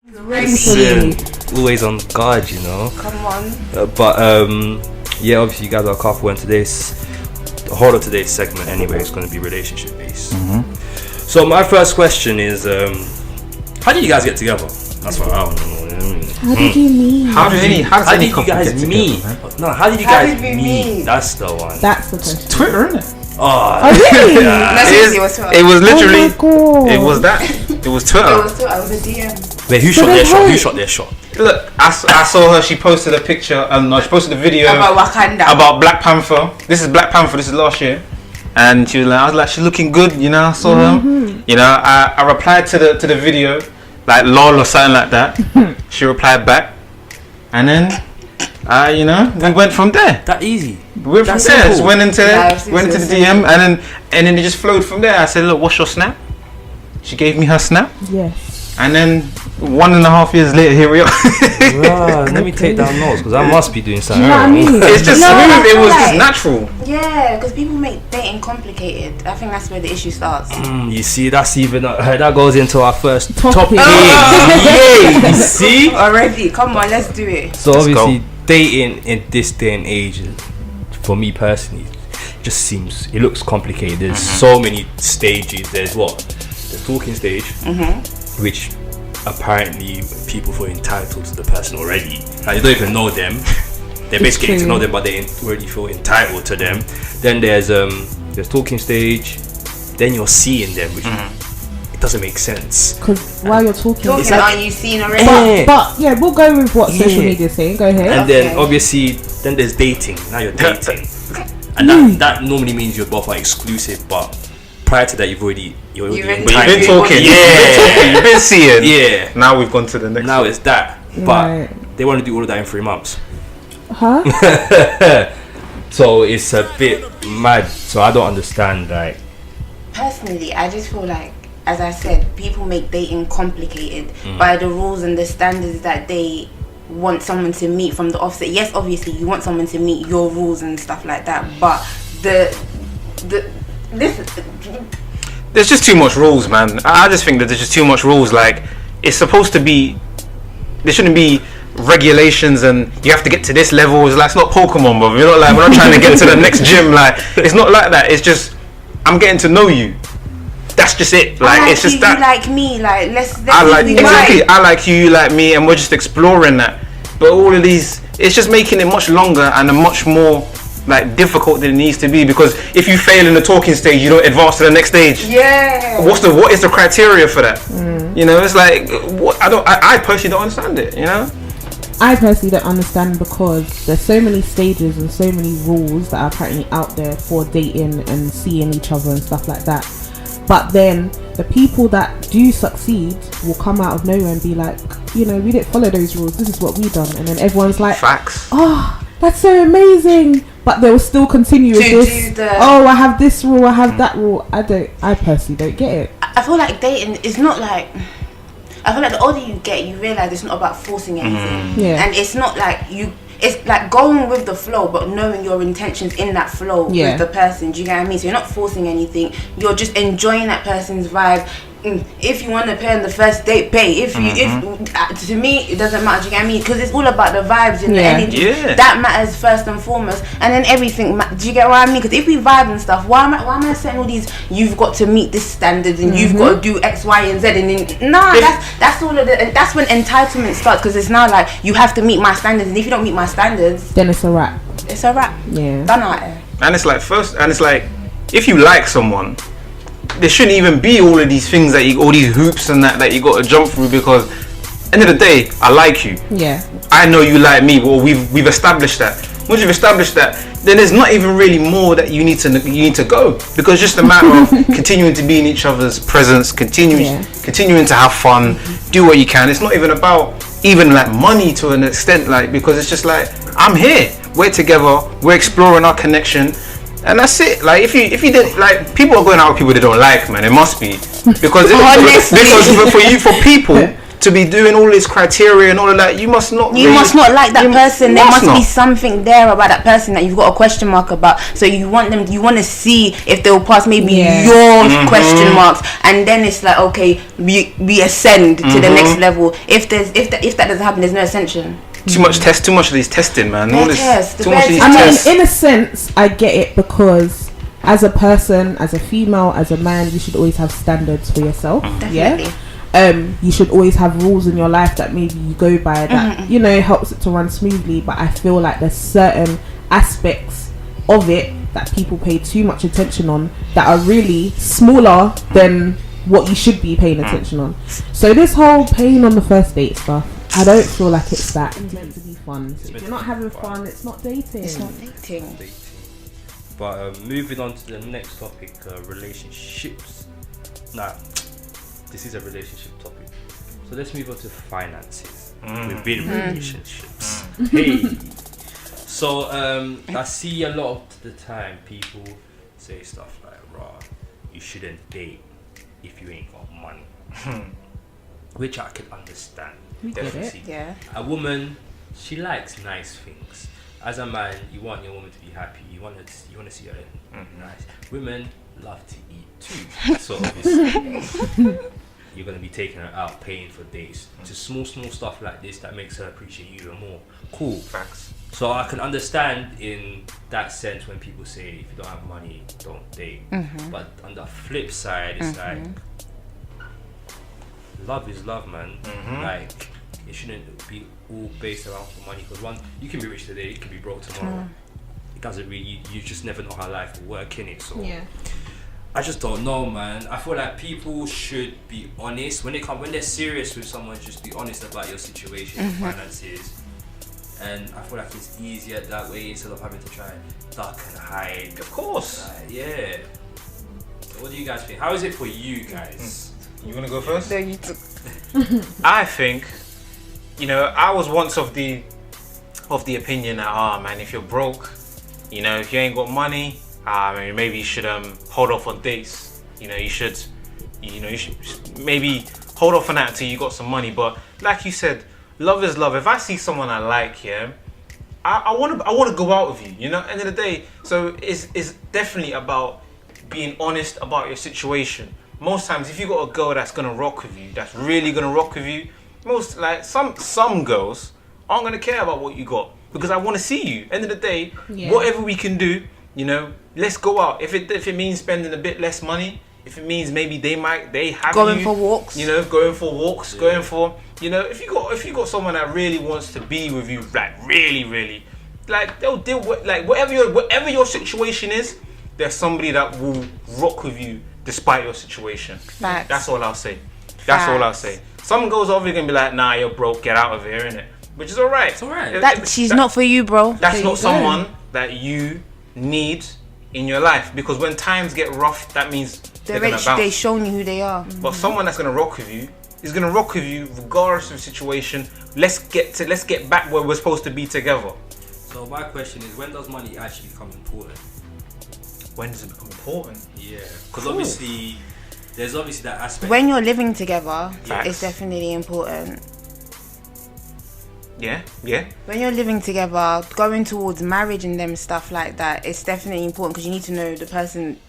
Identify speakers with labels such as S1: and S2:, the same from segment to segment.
S1: Always on guard, you know.
S2: Come on.
S1: Yeah, obviously you guys are a couple, and the whole of today's segment anyway is going to be relationship based. So my first question is, how did you guys get together? That's what I want to know.
S3: How did you meet?
S1: How did you guys meet? No, how did you guys meet? That's the one.
S3: That's the question.
S4: Twitter, isn't it?
S1: Oh,
S3: really?
S2: It was Twitter.
S4: It was literally.
S3: Oh
S4: It was that. It was Twitter.
S2: It was Twitter. I was a DM.
S1: Wait, who shot their shot? Who shot their shot?
S4: Look, I saw her. She posted a picture. No, she posted a video
S2: About Wakanda.
S4: about Black Panther. This is Black Panther. This is last year, and she was like, I was like, she's looking good. You know, I saw her. You know, I replied to the video, like lol or something like that. She replied back, and then, you know, we went from there.
S1: That easy.
S4: We went from there. Just went into the DM, and then it just flowed from there. I said, look, what's your snap? She gave me her snap.
S3: Yes.
S4: And then 1.5 years later, here we are.
S1: Right, let me take down notes because I must be doing something.
S3: You know what I mean?
S4: It's just smooth. It was just natural.
S2: Yeah, because people make dating complicated. I think that's where the issue starts.
S1: You see, that's even that goes into our first
S3: Topic.
S1: Yeah, you see.
S2: Already, come on, let's do it.
S1: So obviously, dating in this day and age, for me personally, just it looks complicated. There's so many stages. There's the talking stage, which apparently people feel entitled to the person already. Like, you don't even know them. They're basically getting to know them, but they already feel entitled to them. Then there's talking stage. Then you're seeing them, which it doesn't make sense.
S3: Because while you're talking,
S2: are you seeing already?
S3: But yeah, we'll go with what social media is saying. Go ahead.
S1: And then obviously, then there's dating. Now you're dating, and that normally means you both are exclusive. But prior to that, you've been
S4: talking. You've been seeing.
S1: Yeah.
S4: Now we've gone to the next.
S1: Now
S4: one.
S1: it's that, but they want to do all of that in 3 months.
S3: Huh?
S1: So it's a bit mad. So I don't understand. Like,
S2: personally, I just feel like, as I said, people make dating complicated by the rules and the standards that they want someone to meet from the offset. Yes, obviously you want someone to meet your rules and stuff like that, but
S4: there's just too much rules, man. I just think that there's just too much rules. Like, it's supposed to be, there shouldn't be regulations and you have to get to this level. It's like, it's not Pokemon, bro. You're not like, we're not trying to get to the next gym. Like, it's not like that. It's just, I'm getting to know you. That's just it. Like, it's just that.
S2: You like me. Like, let's
S4: I like you, you like me, and we're just exploring that. But all of these, it's just making it much longer and a much more like difficult than it needs to be, because if you fail in the talking stage, you don't advance to the next stage.
S2: Yeah.
S4: What is the criteria for that? You know, it's like, what I personally don't understand it. You know,
S3: I personally don't understand, because there's so many stages and so many rules that are apparently out there for dating and seeing each other and stuff like that. But then the people that do succeed will come out of nowhere and be like, you know, we didn't follow those rules. This is what we done, and then everyone's like,
S4: facts.
S3: Oh, that's so amazing. But they'll still continue with this. Oh, I have this rule, I have that rule. I personally don't get it.
S2: I feel like dating is not like, I feel like the older you get, you realise it's not about forcing anything.
S3: Yeah.
S2: And it's not like it's like going with the flow, but knowing your intentions in that flow with the person. Do you get what I mean? So you're not forcing anything. You're just enjoying that person's vibe. If you want to pay on the first date, pay. If to me, it doesn't matter. Do you get what I mean? Because it's all about the vibes and the energy. Yeah. That matters first and foremost, and then everything. Do you get what I mean? Because if we vibe and stuff, why am I setting all these? You've got to meet this standard, and you've got to do X, Y, and Z, and then that's all of the. And that's when entitlement starts, because it's now like you have to meet my standards, and if you don't meet my standards,
S3: then it's a wrap.
S2: It's a wrap.
S3: Yeah.
S2: Done out here.
S4: And it's like if you like someone, there shouldn't even be all of these things all these hoops and that you got to jump through, because end of the day, I like you.
S3: Yeah.
S4: I know you like me. Well, we've established that. Once you've established that, then there's not even really more that you need to go, because it's just a matter of continuing to be in each other's presence, continuing to have fun, do what you can. It's not even about like money to an extent, like, because it's just like, I'm here, we're together, we're exploring our connection. And that's it. Like, if you did, like, people are going out with people they don't like, man. It must be, because for people to be doing all this criteria and all of that, you must not
S2: like that person. There must be something there about that person that you've got a question mark about. So you want to see if they'll pass maybe your question marks, and then it's like, okay, we ascend to the next level. If that doesn't happen, there's no ascension.
S4: Too much of these testing, man.
S2: Too much of these
S3: tests. In a sense, I get it, because as a person, as a female, as a man, you should always have standards for yourself.
S2: Definitely.
S3: You should always have rules in your life that maybe you go by that helps it to run smoothly. But I feel like there's certain aspects of it that people pay too much attention on that are really smaller than what you should be paying attention on. So this whole paying on the first date stuff, I don't feel like it's that. It's meant to be fun. So if you're not having fun, it's not dating.
S2: It's not dating.
S1: But moving on to the next topic, relationships. Nah, this is a relationship topic. So let's move on to finances within relationships. Hey. So I see a lot of the time people say stuff like, "Rah, you shouldn't date if you ain't got money," which I can understand. Definitely.
S2: Yeah.
S1: A woman, she likes nice things. As a man, you want your woman to be happy. You want to see her nice. Women love to eat too. So obviously, you're gonna be taking her out, paying for dates. Just small stuff like this that makes her appreciate you even more. Cool.
S4: Facts.
S1: So I can understand in that sense when people say if you don't have money, don't date. But on the flip side, it's like love is love, man. Like, it shouldn't be all based around for money, because one, you can be rich today, you can be broke tomorrow. It doesn't really, you just never know how life will work in it. So I just don't know, man. I feel like people should be honest when they're serious with someone. Just be honest about your situation, finances, and I feel like it's easier that way instead of having to try duck and hide.
S4: Of course.
S1: Yeah. So what do you guys think? How is it for you guys?
S4: You wanna go first?
S2: No, you took.
S4: I think, I was once of the opinion that, man, if you're broke, if you ain't got money, maybe you should hold off on dates. You should maybe hold off on that until you got some money. But like you said, love is love. If I see someone I like, I want to go out with you. End of the day, so it's definitely about being honest about your situation. Most times, if you got a girl that's gonna rock with you, that's really gonna rock with you, some girls aren't gonna care about what you got, because I want to see you. End of the day, whatever we can do, let's go out. If it means spending a bit less money, if it means maybe they have
S2: going for walks,
S4: going for if you got someone that really wants to be with you, like really, like they'll deal with, like whatever your situation is, there's somebody that will rock with you despite your situation.
S2: Facts.
S4: That's all I'll say. All I'll say. Some girls are gonna be like, nah, you're broke, get out of here, innit? Which is alright.
S1: It's alright.
S2: She's not for you, bro.
S4: That's not someone that you need in your life, because when times get rough, that means they're gonna bounce.
S2: They've shown you who they are.
S4: But someone that's gonna rock with you is gonna rock with you regardless of the situation. Let's get back where we're supposed to be together.
S1: So my question is, when does money actually become important?
S4: When does it become important?
S1: Yeah, because obviously, there's that aspect.
S2: When you're living together,
S4: Facts.
S2: it's definitely important.
S4: Yeah.
S2: When you're living together, going towards marriage and them stuff like that, it's definitely important, because you need to know the person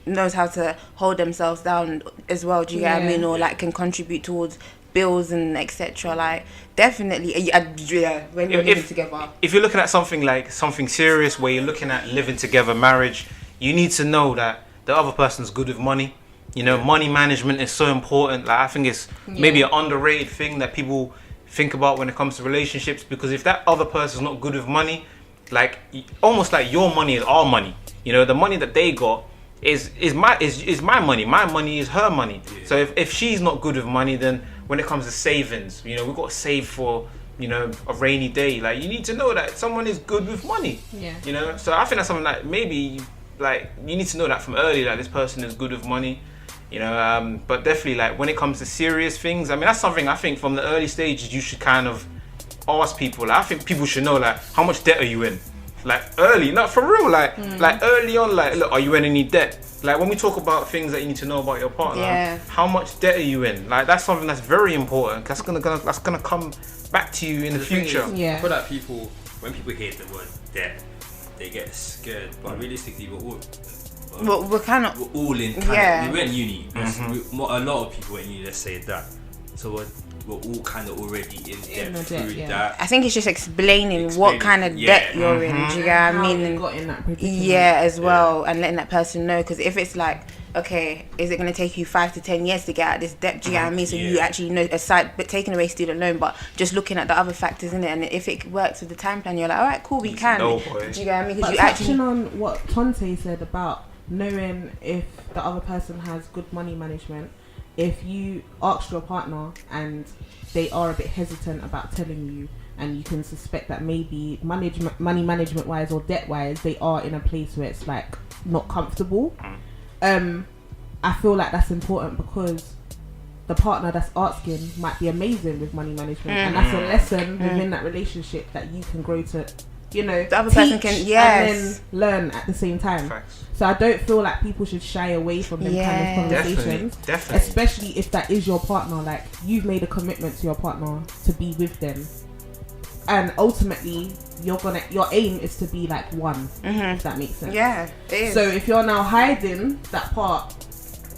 S2: knows how to hold themselves down as well. Do you get what I mean? Or like can contribute towards bills and etc. Like definitely, when you're living together.
S4: If you're looking at something serious, where you're looking at living together, marriage, you need to know that the other person's good with money. Money management is so important. Like, I think it's maybe an underrated thing that people think about when it comes to relationships, because if that other person's not good with money, like almost like your money is our money. The money that they got is my money. My money is her money. Yeah. So if she's not good with money, then when it comes to savings, we've got to save for a rainy day. Like, you need to know that someone is good with money.
S3: Yeah.
S4: So I think that's something that maybe like you need to know that from early, like this person is good with money. But definitely, like when it comes to serious things, I mean, that's something I think from the early stages you should kind of ask people. Like, I think people should know, like, how much debt are you in? Like early, not for real, like early on, like, look, are you in any debt? Like when we talk about things that you need to know about your partner,
S2: Yeah.
S4: how much debt are you in? Like that's something that's very important. That's gonna come back to you in the future.
S3: Yeah.
S1: I feel like when people hear the word debt, they get scared. But realistically,
S2: We're kind of.
S1: we're all in. We went uni. A lot of people went uni. Let's say that. So we're all kind of already in debt through that.
S2: I think it's just explaining what kind of debt you're in. Do you get what I mean?
S3: Got in that predicament.
S2: Yeah, as well, and letting that person know. Because if it's like, okay, is it going to take you 5 to 10 years to get out of this debt? Do you get what I mean? So you actually know, aside, but taking away student loan, but just looking at the other factors in it, and if it works with the time plan, you're like, all right, cool, we can.
S4: No,
S2: Do you get what I mean? Because
S3: But
S2: you actually.
S3: touching on what Tonte said about knowing if the other person has good money management, if you ask your partner and they are a bit hesitant about telling you, and you can suspect that maybe money management wise or debt wise they are in a place where it's like not comfortable, I feel like that's important, because the partner that's asking might be amazing with money management, and that's a lesson within that relationship that you can grow to, you know,
S2: The other person can, yes.
S3: and then learn at the same time.
S4: Facts.
S3: So I don't feel like people should shy away from them kind of conversations,
S4: Definitely.
S3: especially if that is your partner. Like, you've made a commitment to your partner to be with them, and ultimately your aim is to be like one. If that makes sense.
S2: Yeah, it is.
S3: So if you're now hiding that part,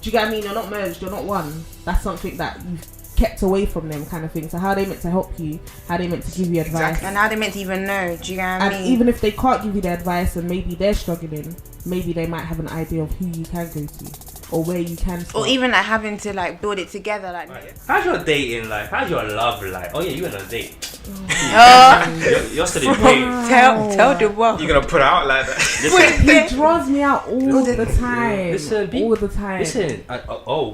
S3: do you get what I mean? You're not merged, you're not one. That's something that you've kept away from them, kind of thing. So how are they meant to help you? How are they meant to give you advice?
S2: And how they meant to even know? Do you get what I mean?
S3: And even if they can't give you the advice and maybe they're struggling, maybe they might have an idea of who you can go to or where you can start.
S2: Or even like having to like build it together, like.
S1: How's your dating life? How's your love life? Oh yeah, you went on a date. You're still in dating.
S2: Tell the world.
S4: You're gonna put it out like that.
S3: It draws me out all the time.
S1: Listen,
S3: all the time.
S1: Listen.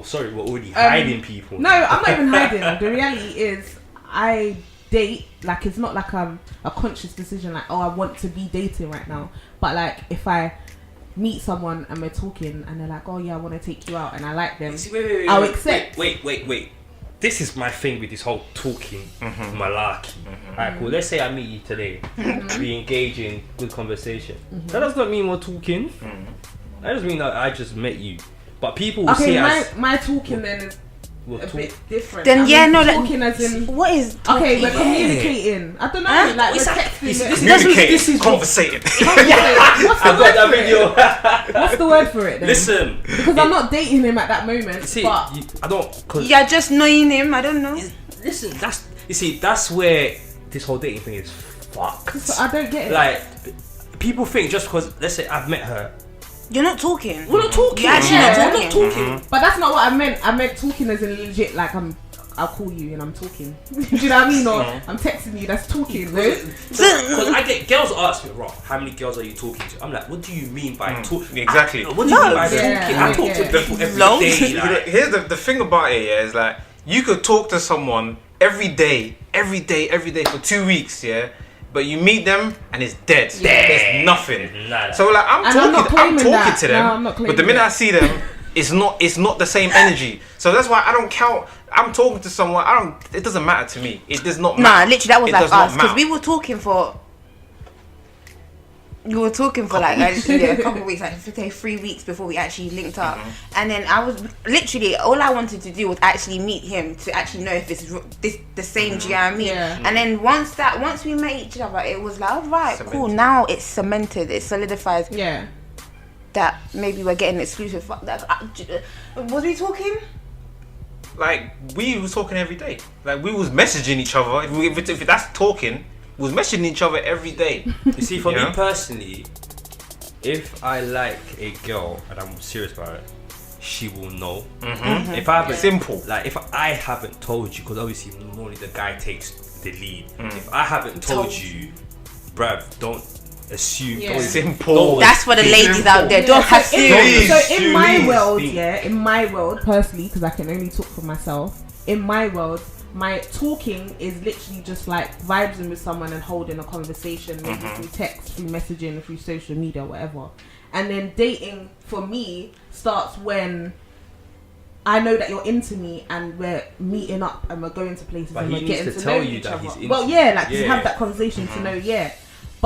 S1: Sorry, we're already hiding people.
S3: No, I'm not even hiding. The reality is, I date. Like, it's not like a conscious decision. Like, oh, I want to be dating right now. But like, if I meet someone and we're talking and they're like, oh yeah, I want to take you out, and I like them,
S1: Wait,
S3: I'll accept.
S1: Wait. This is my thing with this whole talking malarkey. Alright, cool. Let's say I meet you today. We engage in good conversation. That does not mean we're talking. That doesn't mean that I just met you. But people will say
S3: my talking then is a bit different.
S2: Then
S3: talking as in
S2: what is talking?
S3: okay, we're communicating. I don't know, like we're texting.
S1: This is
S4: conversating.
S3: What's the word for it then?
S1: Listen,
S3: because I'm not dating him at that moment.
S1: See,
S3: but
S1: I don't.
S2: You're just knowing him. I don't know.
S1: Listen, that's where this whole dating thing is fucked.
S3: I don't get it.
S1: Like, people think just because, let's say I've met her,
S2: You're not talking.
S1: we're not talking.
S2: You're actually not
S1: We're
S2: talking.
S1: not talking.
S3: But that's not what I meant. I meant talking as in legit, like I'll call you and I'm talking. Do you know what I mean? Or I'm texting you, that's talking, no?
S1: Because I get girls ask me, Rob, how many girls are you talking to? I'm like, what do you mean by talking?
S4: Exactly.
S1: What do you mean by talking?
S3: Yeah,
S1: I talk to people every day. Like,
S4: Here's the thing about it, yeah, is like you could talk to someone every day for 2 weeks, yeah, but you meet them and it's dead. There's nothing.
S1: Nada.
S4: So like I'm talking to them,
S3: No, I'm not claiming
S4: but the minute
S3: that.
S4: I see them, it's not the same energy. So that's why I don't count. I'm talking to someone. It doesn't matter to me. It does not matter.
S2: Nah, literally, that was
S4: It
S2: like
S4: does not
S2: us because
S4: matter.
S2: we were talking for. You were talking for like a couple of weeks, like 3 weeks before we actually linked up, and then I was literally all I wanted to do was actually meet him to actually know if it's the same. Do you know what I mean?
S3: Yeah.
S2: And then once we met each other, it was like, all right,
S4: Cemented.
S2: cool. Now it's cemented. It solidifies
S3: Yeah.
S2: that maybe we're getting exclusive. Fuck that. Was we talking?
S4: Like we was talking every day. Like we was messaging each other. If that's talking, we was messaging each other every day.
S1: you see, for
S4: Yeah.
S1: me personally, if I like a girl and I'm serious about it, she will know. If I haven't,
S4: Simple.
S1: Like if I haven't told you, because obviously normally the guy takes the lead. If I haven't told you, bruv, don't assume.
S3: Yeah.
S1: Don't,
S4: Simple.
S2: That's for the ladies out there. Don't
S3: So
S2: assume.
S3: so in my
S1: Please.
S3: world, in my world, personally, because I can only talk for myself, in my world, my talking is literally just like vibing with someone and holding a conversation, maybe through text, through messaging, through social media, whatever. And then dating, for me, starts when I know that you're into me and we're meeting up and we're going to places
S1: But
S3: and
S1: he
S3: we're
S1: needs
S3: getting
S1: to
S3: to
S1: tell
S3: know
S1: you
S3: each
S1: that
S3: other.
S1: he's into
S3: Well,
S1: you.
S3: yeah, like to
S1: Yeah.
S3: have that conversation to know, yeah.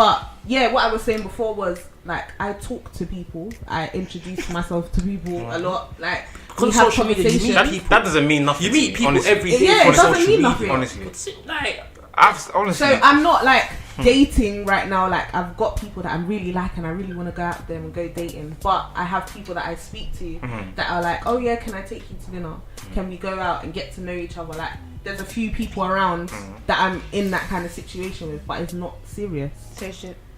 S3: But yeah, what I was saying before was like I talk to people, I introduce myself to people a lot. Like we have conversations.
S4: That doesn't mean nothing.
S1: You meet people every day.
S3: Yeah, it doesn't mean
S1: media,
S3: nothing.
S4: Honestly,
S1: like
S4: honestly.
S3: So I'm not like dating right now. Like I've got people that I really like and I really want to go out with them and go dating. But I have people that I speak to that are like, oh yeah, can I take you to dinner? Can we go out and get to know each other? Like there's a few people around that I'm in that kind of situation with, but it's not serious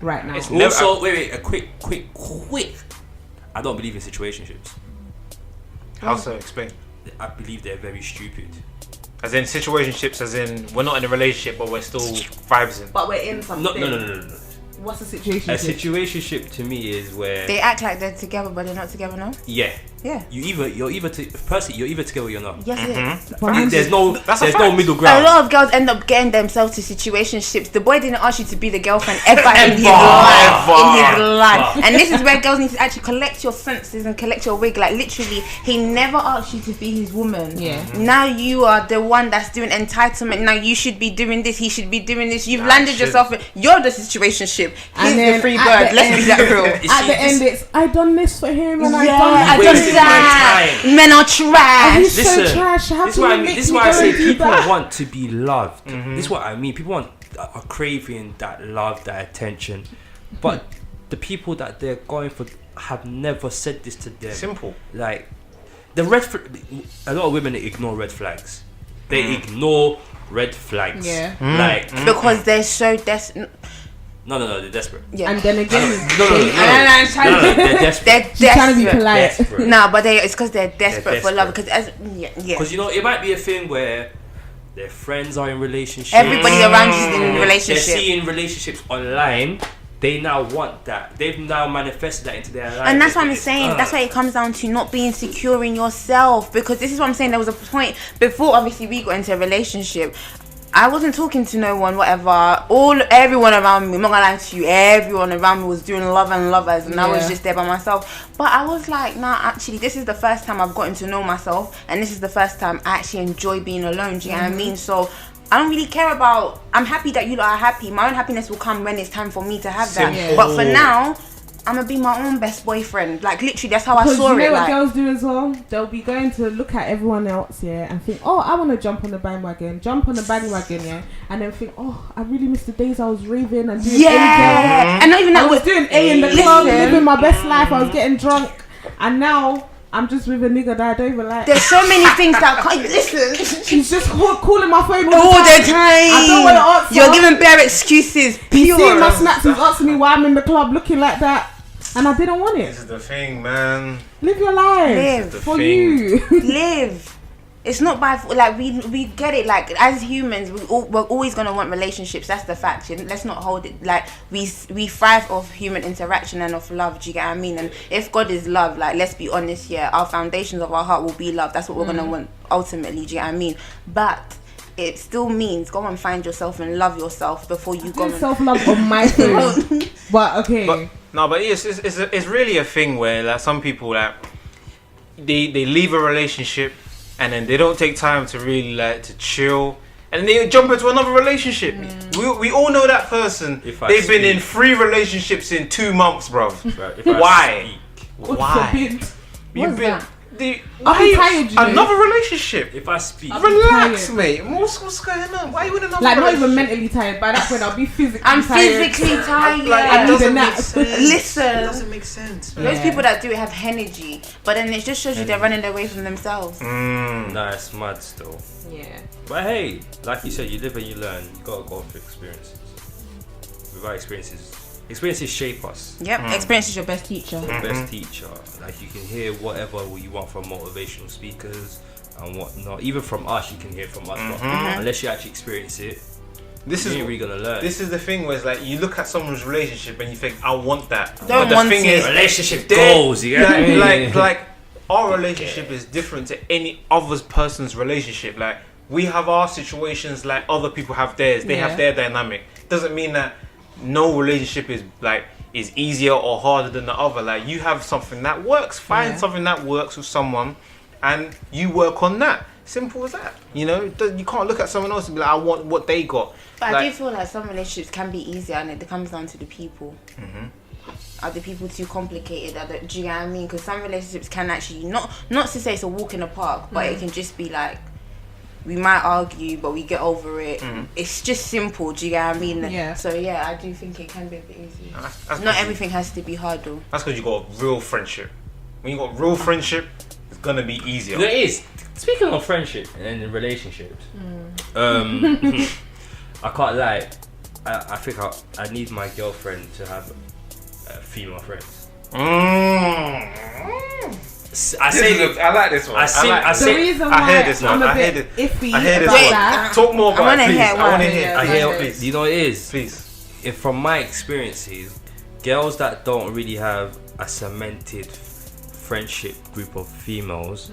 S3: right now.
S1: It's also, wait, a quick. I don't believe in situationships.
S4: How so? Explain.
S1: I believe they're very stupid.
S4: As in situationships, as in we're not in a relationship, but we're still vibes.
S3: But we're in something.
S1: No.
S3: What's a situation?
S1: A situationship to me is where
S2: they act like they're together, but they're not together, no?
S1: Yeah. You're either together or you're not.
S2: Yes.
S1: There's no middle
S2: A
S1: ground.
S2: lot of girls end up getting themselves to situationships. The boy didn't ask you to be the girlfriend ever in his life. And this is where girls need to actually collect your senses and collect your wig. Like literally, he never asked you to be his woman.
S3: Yeah.
S2: Now you are the one that's doing entitlement. Now you should be doing this. He should be doing this. You've landed yourself. You're the situationship. He's the free bird. Let's be that real.
S3: At the end, it's I done this for him and I
S2: done that. Men are trash.
S3: He's so trash.
S1: This is why I say people want to be loved. This is what I mean. People are craving that love, that attention, but the people that they're going for have never said this to them.
S4: Simple.
S1: Like a lot of women ignore red flags. They ignore red flags.
S3: Yeah.
S1: Like
S2: because they're so desperate.
S1: No, they're desperate.
S3: Yeah. And then again,
S1: they're desperate.
S2: They're
S3: She's trying to be polite.
S2: No, but it's because they're desperate for love. Because
S1: Because you know, it might be a thing where their friends are in relationships.
S2: Everybody around you is in a relationship.
S1: They're seeing relationships online. They now want that. They've now manifested that into their life.
S2: And that's what I'm saying. That's why it comes down to not being secure in yourself. Because this is what I'm saying. There was a point before, obviously, we got into a relationship. I wasn't talking to no one, whatever. Everyone around me, I'm not gonna lie to you, everyone around me was doing love and lovers, and I was just there by myself. But I was like, nah, actually, this is the first time I've gotten to know myself, and this is the first time I actually enjoy being alone. Do you know what I mean? So I don't really care about. I'm happy that you lot are happy. My own happiness will come when it's time for me to have that.
S3: Yeah.
S2: But for now, I'm gonna be my own best boyfriend. Like literally, that's how I saw it.
S3: You know what girls do as well? They'll be going to look at everyone else, and think, oh, I want to jump on the bandwagon, and then think, oh, I really miss the days I was raving and doing
S2: and not even that.
S3: I was doing A in the club, living my best life. I was getting drunk, and now I'm just with a nigga that I don't even like.
S2: There's so many things that can't listen.
S3: He's just calling my phone
S2: all the time.
S3: I don't want to answer.
S2: You're giving bare excuses.
S3: He's seeing my snaps. He's asking me why I'm in the club looking like that. And I didn't want it.
S4: This is the thing, man.
S3: Live your life.
S2: Live.
S3: For you.
S2: Live. It's not by like we get it. Like as humans, we're always gonna want relationships. That's the fact. Let's not hold it. Like we thrive off human interaction and of love. Do you get what I mean? And if God is love, like let's be honest here, our foundations of our heart will be love. That's what we're gonna want ultimately. Do you get what I mean? But it still means go and find yourself and love yourself before you go.
S3: Self-love on my phone. But okay.
S4: But it's really a thing where like some people like they leave a relationship and then they don't take time to really like to chill and they jump into another relationship. We all know that person. They've been in 3 relationships in 2 months, bro. Why? Why? You've been. Another relationship.
S1: If I speak,
S4: relax, mate. What's going on? Why are you in another?
S3: Like not even mentally tired. By that point, I'll be physically tired.
S2: Physically tired.
S4: Like, it doesn't make sense.
S2: Listen,
S4: it doesn't make sense.
S2: Those people that do it have energy, but then it just shows you they're running away from themselves.
S1: Nah, it's mad still.
S3: Yeah.
S1: But hey, like you said, you live and you learn. You gotta go through experiences. Without experiences shape us.
S2: Yep, experience is your best teacher.
S1: Best teacher. Like you can hear whatever you want from motivational speakers and whatnot. Even from us, you can hear from us. But unless you actually experience it, you ain't really gonna learn.
S4: This is the thing where it's like you look at someone's relationship and you think, I want that.
S2: Don't
S4: but the
S2: want
S4: thing
S2: it.
S4: is,
S1: relationship goals. You get me?
S4: like our relationship is different to any other person's relationship. Like we have our situations, like other people have theirs. They have their dynamic. Doesn't mean that no relationship is easier or harder than the other. Like you have something that works, find something that works with someone and you work on that. Simple as that. You know, you can't look at someone else and be like, I want what they got.
S2: But I do feel like some relationships can be easier, and it comes down to the people. Are the people too complicated? Do you know what I mean? Because some relationships can actually not to say it's a walk in the park, but it can just be like, we might argue, but we get over it. It's just simple. Do you get what I mean?
S3: Yeah.
S2: So yeah, I do think it can be a bit easy.
S4: That's
S2: Not everything has to be hard though.
S4: That's because you got real friendship. When you got real friendship, it's gonna be easier.
S1: There is. Speaking of friendship and relationships, I can't lie. I think I need my girlfriend to have female friends. I
S4: like this one.
S3: The reason why
S4: I hear this one.
S3: I'm a
S4: I hear
S3: bit
S4: this.
S3: iffy
S4: I hear this
S3: about
S4: one.
S3: that.
S4: Talk more about it, please. I want to hear.
S1: I hear.
S4: Please.
S1: You know what it is?
S4: Please.
S1: If from my experiences, girls that don't really have a cemented friendship group of females,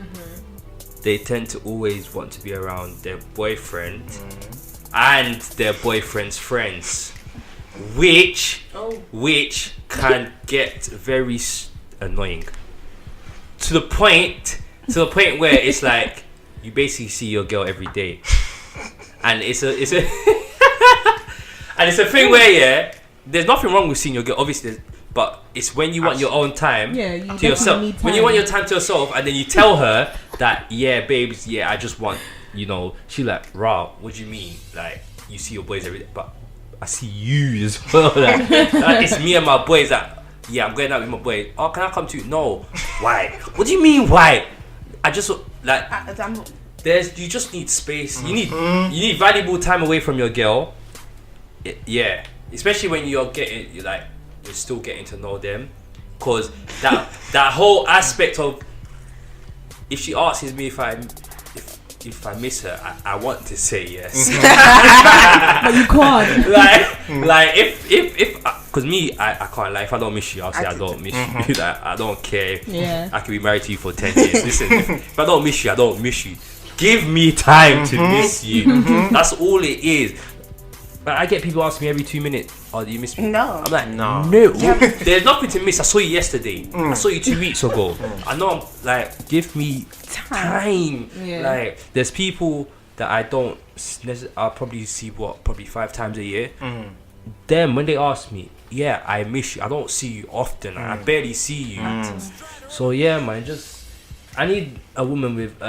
S1: they tend to always want to be around their boyfriend and their boyfriend's friends, which can get very annoying to the point where it's like you basically see your girl every day, and it's a and it's a thing where there's nothing wrong with seeing your girl, obviously, but it's when you want your own time to yourself.
S3: Need time.
S1: When you want your time to yourself, and then you tell her that, yeah, babes, yeah, I just want, she like, rah, what do you mean? Like, you see your boys every day, but I see you as well. Like, it's me and my boys that, yeah, I'm going out with my boy. Oh, can I come too? No. Why? What do you mean, why? I just, like, you just need space. You need valuable time away from your girl. Yeah. Especially when you're still getting to know them. Because that whole aspect of, if she asks me if I miss her, I want to say yes.
S3: But you can't.
S1: like if because me, I can't lie. If I don't miss you, I'll say I don't miss you. Like, I don't care.
S3: Yeah.
S1: I could be married to you for 10 years. Listen, if I don't miss you, I don't miss you. Give me time to miss you. That's all it is. But I get people asking me every 2 minutes, oh, do you miss me?
S2: No.
S1: I'm like, no. There's nothing to miss. I saw you yesterday. I saw you 2 weeks ago. I know, I'm like, give me time.
S3: Yeah.
S1: Like, there's people that I'll probably see, probably 5 times a year. Then when they ask me, yeah, I miss you. I don't see you often. I barely see you. So yeah, man, I need a woman with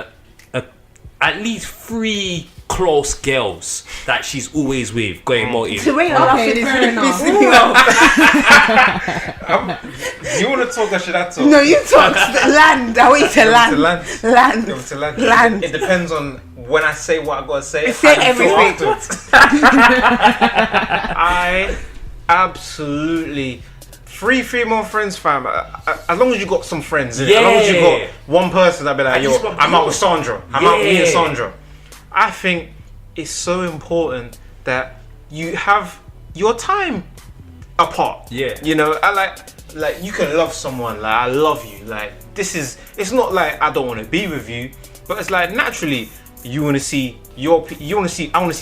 S1: at least 3 close girls that she's always with, going motive.
S2: The way you're laughing is really pissing me off.
S4: You want to talk Rasheeda Tonte?
S2: No, you talk land. I want you to land.
S4: It depends on when I say what I gotta say.
S2: Say everything.
S4: I absolutely 3 female friends, fam. As long as you got some friends, as long as you got one person that be like, yo, I'm out with Sandra. I'm out with me and Sandra. I think it's so important that you have your time apart. Yeah. You know, I like you can love someone, like I love you. Like it's not like I don't want to be with you, but it's like naturally I want to see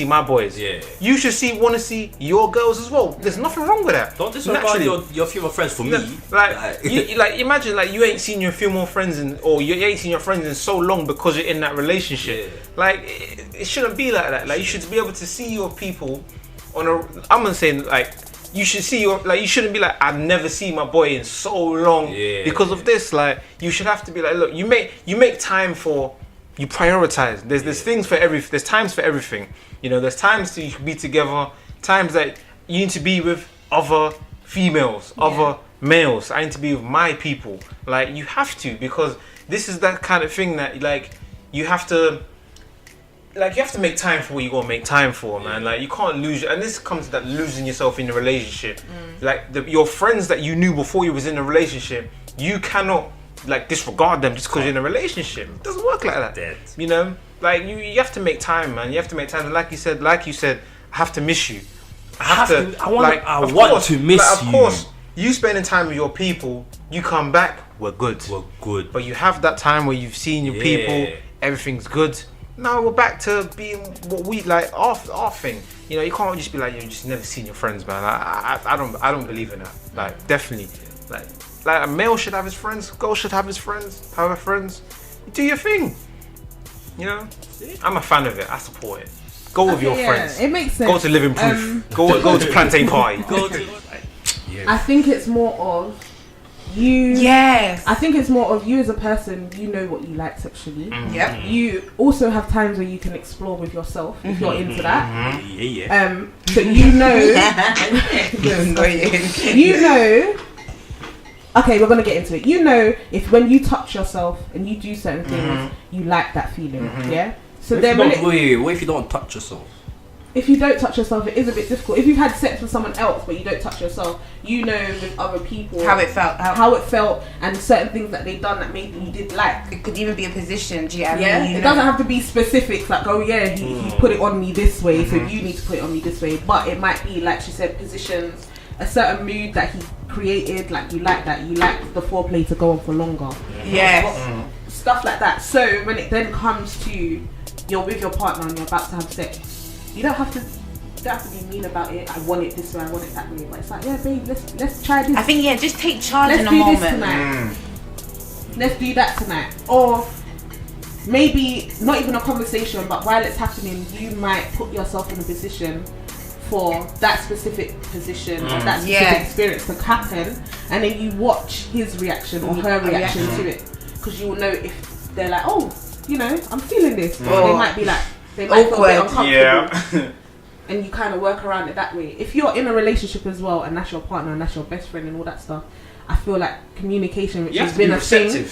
S4: my boys. Yeah. You should want to see your girls as well. There's nothing wrong with that.
S1: Don't disregard your female friends for me.
S4: Imagine you ain't seen your female friends or you ain't seen your friends in so long because you're in that relationship. Yeah. Like it shouldn't be like that. Like you should be able to see your people I'm gonna say like you should see you shouldn't be like I've never seen my boy in so long because of this. Like you should have to be like, look, you make time for. You prioritize. There's things for there's times for everything. You know, there's times to be together, times that you need to be with other females, other males. I need to be with my people. Like you have to, because this is that kind of thing that you have to make time for what you gotta make time for, man. Like you can't lose, and this comes to that losing yourself in a relationship. Like your friends that you knew before you was in a relationship, you cannot disregard them just because you're in a relationship. It doesn't work like that. You know, like you have to make time, man. You have to make time. And like you said, I have to miss you. I want to miss you. Of course, you spending time with your people, you come back, we're good. But you have that time where you've seen your people, everything's good. Now we're back to being what we like, our thing. You know, you can't just be like, you just never seen your friends, man. I don't believe in that. Like definitely, like a male should have his friends, girl should have his friends, have her friends. You do your thing. You know, I'm a fan of it. I support it. Go with your friends.
S3: It makes sense.
S4: Go to Living Proof. Go to Plantain Party.
S1: Go to.
S3: I think it's more of you.
S2: Yes.
S3: I think it's more of you as a person. You know what you like sexually.
S2: Yep.
S3: You also have times where you can explore with yourself if you're into that.
S1: Yeah.
S3: So you know. You know. Okay, we're gonna get into it. You know, if when you touch yourself and you do certain things, you like that feeling. Yeah. So then,
S1: what if you don't touch yourself?
S3: If you don't touch yourself, it is a bit difficult. If you've had sex with someone else but you don't touch yourself, you know with other people
S2: how it felt,
S3: and certain things that they've done that maybe you did like.
S2: It could even be a position. Do you know what
S3: Yeah,
S2: I mean?
S3: it doesn't have to be specific. Like, oh yeah, he put it on me this way, so you need to put it on me this way. But it might be like she said, positions, a certain mood that he created. Like you like that. You like the foreplay to go on for longer.
S2: Yes.
S3: Stuff like that. So when it then comes to you're with your partner and you're about to have sex. You don't have to be mean about it. I want it this way, I want it that way. But it's like, yeah, babe, let's try this.
S2: I think just take charge
S3: Let's
S2: in a
S3: do
S2: moment.
S3: this tonight. Let's do that tonight. Or maybe not even a conversation, but while it's happening, you might put yourself in a position for that specific position or that specific experience to happen, and then you watch his reaction or her reaction to it, because you will know if they're like, oh, you know, I'm feeling this, or they might be like. They might feel a bit uncomfortable, and you kind of work around it that way. If you're in a relationship as well, and that's your partner, and that's your best friend, and all that stuff, I feel like communication, which has been a thing.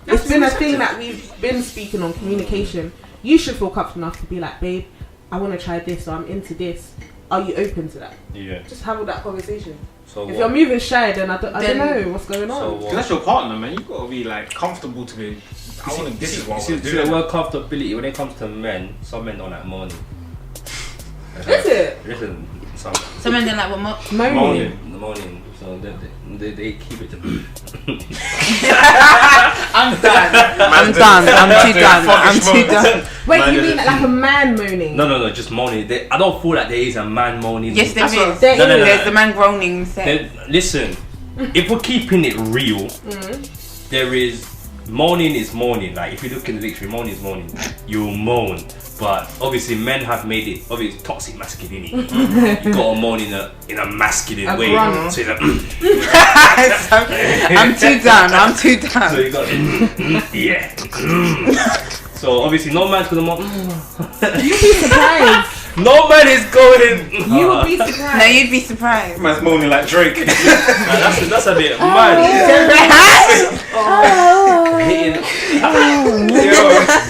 S3: It's been a thing that we've been speaking on. Communication. You should feel comfortable enough to be like, babe, I want to try this, or I'm into this. Are you open to that?
S1: Yeah.
S3: Just have that conversation.
S1: So
S3: if you're moving shy, then I don't know what's going on.
S4: Because that's your partner, man. You've got to be like comfortable to be. This is what I want to do.
S1: The word comfortability when it comes to men, some men don't like moaning.
S3: Is it?
S1: Listen,
S2: some men don't like what
S1: moaning. So they keep it to.
S2: I'm done. I'm too done.
S3: Wait, you mean like a man moaning?
S1: No, just moaning. I don't feel like there is a man moaning.
S2: Yes, there is.
S1: No.
S2: There's the man groaning.
S1: Listen, if we're keeping it real, there is. Moaning is moaning. Like if you look in the dictionary, moaning is moaning. You'll moan, but obviously men have made it obviously toxic masculinity. You gotta moan in a masculine way. So it's like,
S2: I'm too done.
S1: So you got yeah. So obviously no man's gonna moan.
S3: You'd be surprised.
S1: No man is going.
S3: You would be surprised.
S2: No, you'd be surprised.
S4: Man's moaning like Drake.
S1: That's a bit mad.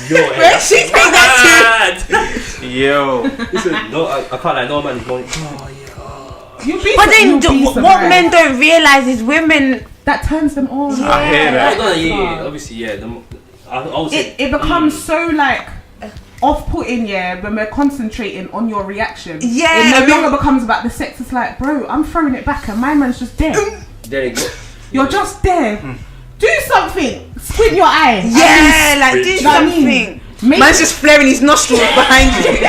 S2: Where she take that
S4: Yo.
S1: Listen, no, I can't like no man is moaning.
S2: But then what men don't realise is women
S3: that turns them on.
S2: Yeah.
S4: I hear that.
S1: Yeah, obviously, yeah. I would say
S3: it becomes so like off-putting, when we're concentrating on your reaction.
S2: Yeah,
S3: it no longer becomes about the sex. It's like, bro, I'm throwing it back and my man's just there.
S1: There you go.
S3: You're just there. Do something. Squint your eye.
S2: Yeah, like do something. Man's just flaring his nostrils behind you.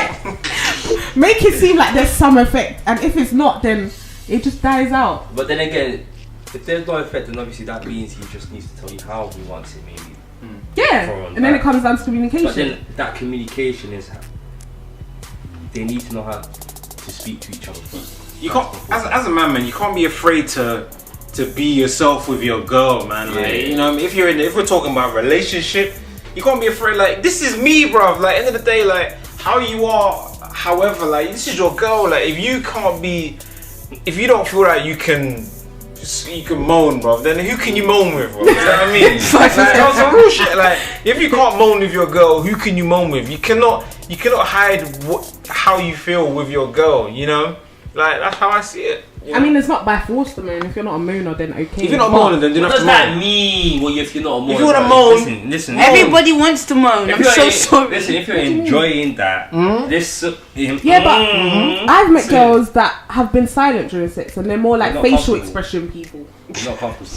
S3: Make it seem like there's some effect, and if it's not, then it just dies out.
S1: But then again, if there's no effect, then obviously that means he just needs to tell you how he wants it, maybe.
S3: Yeah, and then it comes down to communication.
S1: But then that communication is they need to know how to speak to each other first.
S4: You can't, as a man, you can't be afraid to be yourself with your girl, man.
S1: Yeah.
S4: Like, you know, if we're talking about relationship, you can't be afraid. Like, this is me, bruv. Like, end of the day, like, how you are, however, like, this is your girl. Like, if you don't feel like you can moan, bro, then who can you moan with, bro? You know what I mean? Like, that's some real shit. Like, if you can't moan with your girl, who can you moan with? You cannot hide how you feel with your girl, you know? Like, that's how I see it. You know?
S3: I mean, it's not by force to moan. If you're not a mooner, then okay.
S4: If you're not moaning, then you don't have to moan.
S1: What does that mean? Well, if you're not a moaner,
S4: if you want to moan,
S1: listen.
S2: Everybody wants to moan. I'm so sorry.
S1: Listen, if you're enjoying that,
S3: I've met girls that have been silent during sex, and they're more like facial expression people.
S1: You're not comfortable.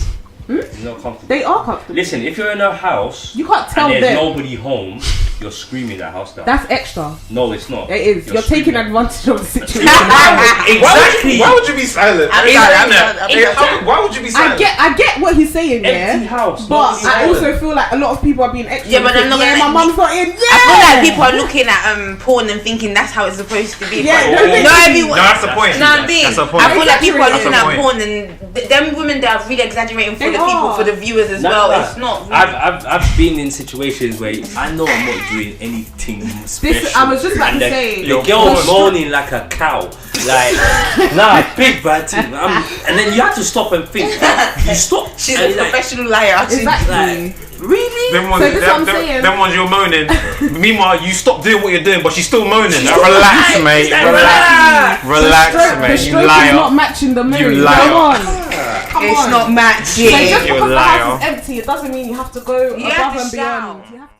S1: You're not comfortable.
S3: They are comfortable.
S1: Listen, if you're in a house,
S3: you can't tell
S1: and there's
S3: them.
S1: nobody home, you're screaming that house down.
S3: That's extra.
S1: No, it's not.
S3: It is. You're taking advantage of the situation.
S1: Exactly.
S4: Why would you be silent? Why would you be silent?
S3: I get what he's saying,
S1: Empty house.
S3: but I also feel like a lot of people are being extra.
S2: Yeah, but I'm not
S3: my mum's not in. Yeah.
S2: I feel like people are looking at porn and thinking that's how it's supposed to be.
S3: Yeah,
S2: no, everyone.
S4: No, that's the point.
S2: No, I'm being.
S4: That's the point.
S2: I feel like people are
S4: That's
S2: looking
S4: the
S2: at
S4: point.
S2: porn and them women that are really exaggerating for
S3: They
S2: the people,
S3: are.
S2: for the viewers as
S1: Nah,
S2: well.
S1: nah.
S2: It's not. Really.
S1: I've been in situations where I know I'm not doing anything special.
S3: I was just about
S1: and
S3: to say.
S1: the girl moaning like a cow, like nah, big bad thing. And then you have to stop and think. You stop.
S2: She's a professional liar.
S3: Exactly.
S2: Really?
S4: Them ones,
S3: So this is what I'm saying.
S4: them ones you're moaning. Meanwhile, you stop doing what you're doing, but she's still moaning. Like, relax, mate. Relax,
S3: The
S4: mate. You
S3: stroke is
S4: liar.
S3: not matching the moon.
S4: You liar.
S3: Come on. Come
S2: It's
S3: on.
S2: not matching.
S3: So just
S4: You
S3: because the
S4: liar.
S3: house is empty, it doesn't mean you have to go
S2: You have
S3: above
S2: to
S3: and
S2: shout.
S3: beyond. You have to